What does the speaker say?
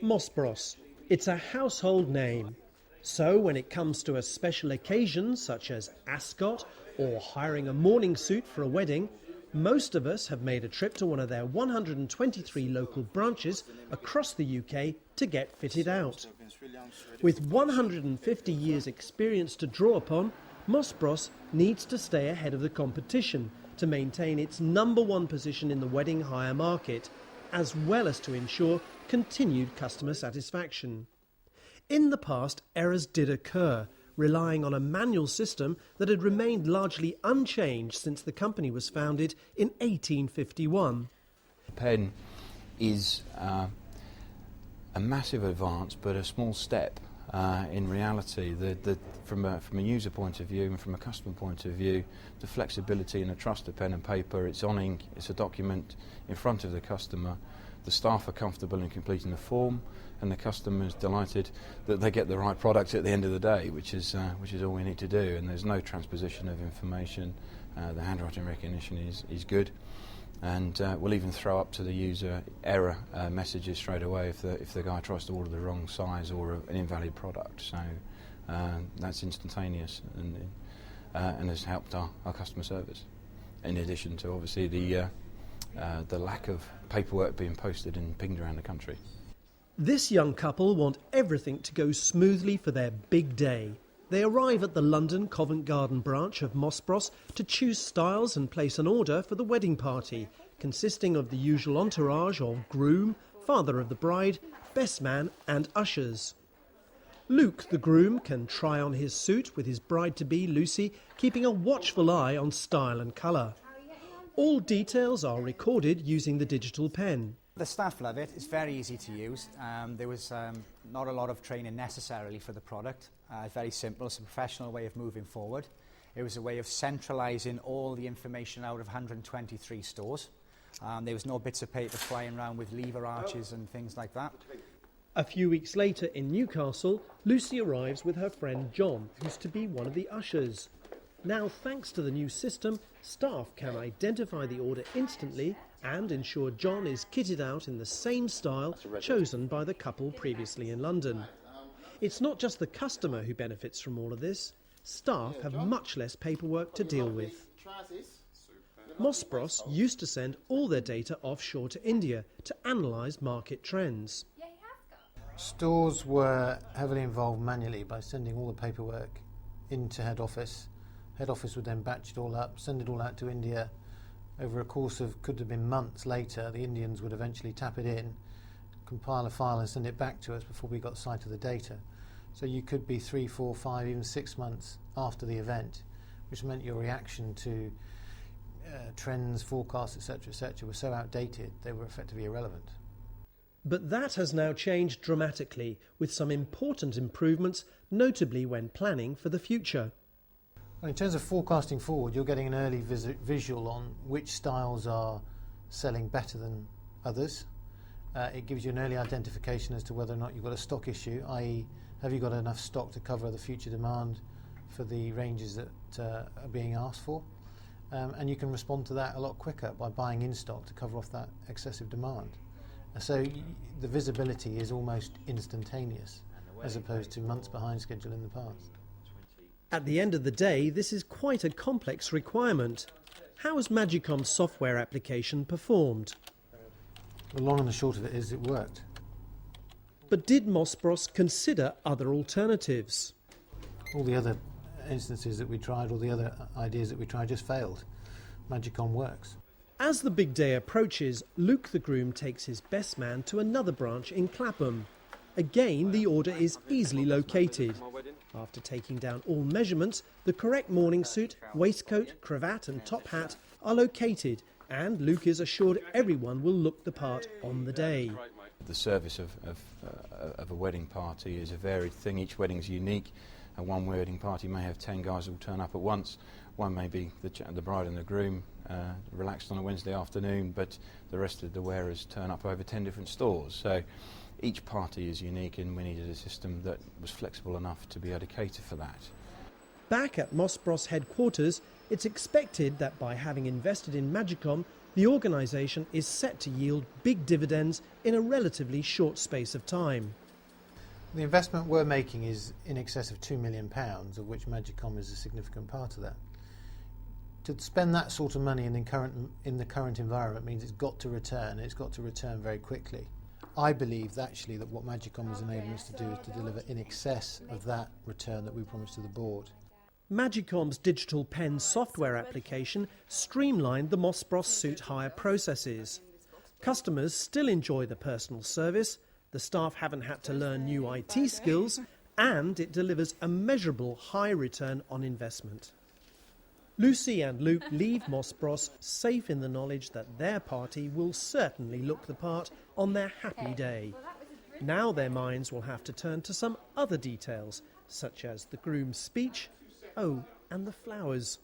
Mosbros. It's a household name. So when it comes to a special occasion such as Ascot or hiring a morning suit for a wedding, most of us have made a trip to one of their 123 local branches across the UK to get fitted out. With 150 years' experience to draw upon, Mosbros needs to stay ahead of the competition to maintain its #1 position in the wedding hire market, as well as to ensure continued customer satisfaction. In the past, errors did occur, relying on a manual system that had remained largely unchanged since the company was founded in 1851. The pen is a massive advance, but a small step in reality. From a user point of view and from a customer point of view, the flexibility and the trust of pen and paper, it's on ink, it's a document in front of the customer. The staff are comfortable in completing the form, and the customer is delighted that they get the right product at the end of the day, which is all we need to do. And there's no transposition of information. The handwriting recognition is good, and we'll even throw up to the user error messages straight away if the guy tries to order the wrong size or an invalid product. So that's instantaneous and has helped our customer service. In addition to obviously the lack of paperwork being posted and pinged around the country. This young couple want everything to go smoothly for their big day. They arrive at the London Covent Garden branch of Mosbros to choose styles and place an order for the wedding party, consisting of the usual entourage of groom, father of the bride, best man and ushers. Luke, the groom, can try on his suit with his bride-to-be Lucy, keeping a watchful eye on style and colour. All details are recorded using the digital pen. The staff love it. It's very easy to use. There was not a lot of training necessarily for the product. It's very simple. It's a professional way of moving forward. It was a way of centralising all the information out of 123 stores. There was no bits of paper flying around with lever arches and things like that. A few weeks later in Newcastle, Lucy arrives with her friend John, who's to be one of the ushers. Now, thanks to the new system, staff can identify the order instantly and ensure John is kitted out in the same style chosen by the couple previously in London. It's not just the customer who benefits from all of this. Staff have much less paperwork to deal with. Mosbros used to send all their data offshore to India to analyse market trends. Stores were heavily involved manually by sending all the paperwork into head office. Head office would then batch it all up, send it all out to India. Over a course of, could have been months later, the Indians would eventually tap it in, compile a file and send it back to us before we got sight of the data. So you could be 3, 4, 5, even 6 months after the event, which meant your reaction to trends, forecasts, etc., were so outdated they were effectively irrelevant. But that has now changed dramatically, with some important improvements, notably when planning for the future. Well, in terms of forecasting forward, you're getting an early visual on which styles are selling better than others. It gives you an early identification as to whether or not you've got a stock issue, i.e. have you got enough stock to cover the future demand for the ranges that are being asked for. And you can respond to that a lot quicker by buying in stock to cover off that excessive demand. So the visibility is almost instantaneous as opposed to months behind schedule in the past. At the end of the day, this is quite a complex requirement. How has Magicomm's software application performed? The long and the short of it is it worked. But did Mosbros consider other alternatives? All the other instances that we tried, all the other ideas that we tried just failed. Magicomm works. As the big day approaches, Luke the groom takes his best man to another branch in Clapham. Again, the order is easily located. After taking down all measurements, the correct morning suit, waistcoat, cravat and top hat are located, and Luke is assured everyone will look the part on the day. The service of a wedding party is a varied thing. Each wedding is unique, and one wedding party may have 10 guys who will turn up at once. One may be the bride and the groom relaxed on a Wednesday afternoon, but the rest of the wearers turn up over 10 different stores. So each party is unique, and we needed a system that was flexible enough to be able to cater for that. Back at Mosbros headquarters, It's expected that by having invested in Magicomm, the organisation is set to yield big dividends in a relatively short space of time. The investment we're making is in excess of £2 million, of which Magicomm is a significant part of that. To spend that sort of money in the current environment means it's got to return. It's got to return very quickly. I believe actually that what Magicomm has enabled us to do is to deliver in excess of that return that we promised to the board. Magicomm's digital pen software application streamlined the Moss Bros suit hire processes. Customers still enjoy the personal service, the staff haven't had to learn new IT skills, and it delivers a measurable high return on investment. Lucy and Luke leave Moss Bros safe in the knowledge that their party will certainly look the part on their happy day. Now their minds will have to turn to some other details, such as the groom's speech, oh, and the flowers.